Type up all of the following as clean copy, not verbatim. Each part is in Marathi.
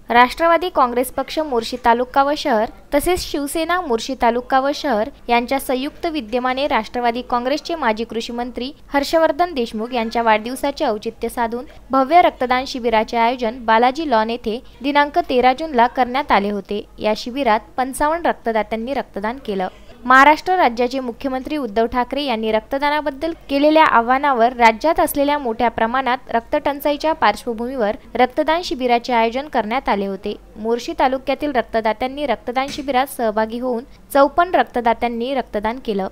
राष्ट्रवादी काँग्रेस पक्ष मोर्शी तालुका व शहर तसेच शिवसेना मोर्शी तालुका व शहर यांच्या संयुक्त विद्यमाने राष्ट्रवादी काँग्रेसचे माजी कृषी मंत्री हर्षवर्धन देशमुख यांच्या वाढदिवसाचे औचित्य साधून भव्य रक्तदान शिबिराचे आयोजन बालाजी लॉन येथे दिनांक 13 जूनला करण्यात आले होते। या शिबिरात 55 रक्तदात्यांनी रक्तदान केलं। महाराष्ट्र राज्याचे मुख्यमंत्री उद्धव ठाकरे यांनी रक्तदानाबद्दल केलेल्या आवाहनावर राज्यात असलेल्या मोठ्या प्रमाणात रक्तटंचाईच्या पार्श्वभूमीवर रक्तदान शिबिराचे आयोजन करण्यात आले होते। मोर्शी तालुक्यातील रक्तदात्यांनी रक्तदान शिबिरात सहभागी होऊन 54 रक्तदात्यांनी रक्तदान केलं।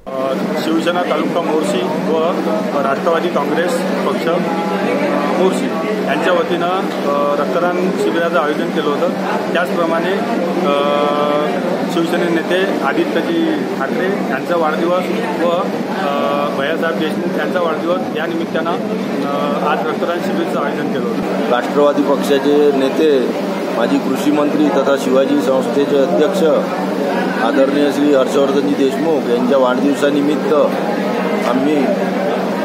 शिवसेना तालुका मोर्शी व राष्ट्रवादी काँग्रेस पक्ष मोर्शी यांच्या वतीनं रक्तदान शिबिराचं आयोजन केलं होतं। त्याचप्रमाणे शिवसेने नेते आदित्यजी ठाकरे यांचा वाढदिवस व भैयासाहेब देशमुख यांचा वाढदिवस या निमित्तानं आज रक्तदान शिबिराचं आयोजन केलं होतं। राष्ट्रवादी पक्षाचे नेते माजी कृषी मंत्री तथा शिवाजी संस्थेचे अध्यक्ष आदरणीय श्री हर्षवर्धनजी देशमुख यांच्या वाढदिवसानिमित्त आम्ही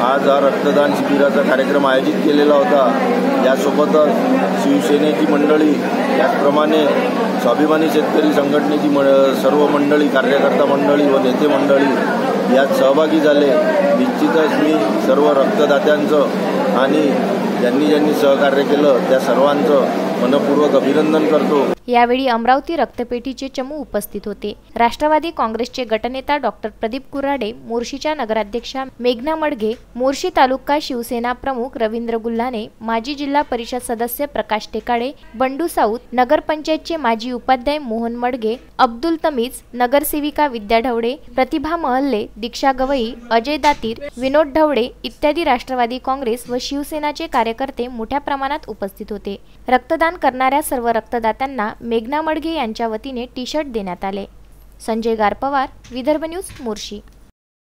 आज हा रक्तदान शिबिराचा कार्यक्रम आयोजित केलेला होता। यासोबतच शिवसेनेची मंडळी त्याचप्रमाणे स्वाभिमानी शेतकरी संघटनेची सर्व मंडळी कार्यकर्ता मंडळी व नेते मंडळी यात सहभागी झाले। निश्चितच मी सर्व रक्तदात्यांचं आणि ज्यांनी सहकार्य केलं त्या सर्वांचं मनपूर्वक अभिनंदन करतो। यावेळी अमरावती रक्तपेढीचे चमू उपस्थित होते। राष्ट्रवादी काँग्रेसचे गटनेता डॉक्टर प्रदीप कुऱ्हाडे, मोर्शीच्या नगराध्यक्षा मेघना मडघे, मोर्शी तालुका शिवसेना प्रमुख रवींद्र गुल्हाने, माजी जिल्हा परिषद सदस्य प्रकाश टेकाडे, बंडू साऊत, नगरपंचायतचे माजी उपाध्याय मोहन मडघे, अब्दुल तमीज, नगरसेविका विद्या ढवळे, प्रतिभा महल्ले, दीक्षा गवई, अजय दातीर, विनोद ढवळे इत्यादी राष्ट्रवादी काँग्रेस व शिवसेनाचे कार्यकर्ते मोठ्या प्रमाणात उपस्थित होते। रक्तदान करणाऱ्या सर्व रक्तदात्यांना मेघना मडघे यांच्या वतीने टी-शर्ट देण्यात आले। संजय गारपवार, विदर्भ न्यूज, मोर्शी।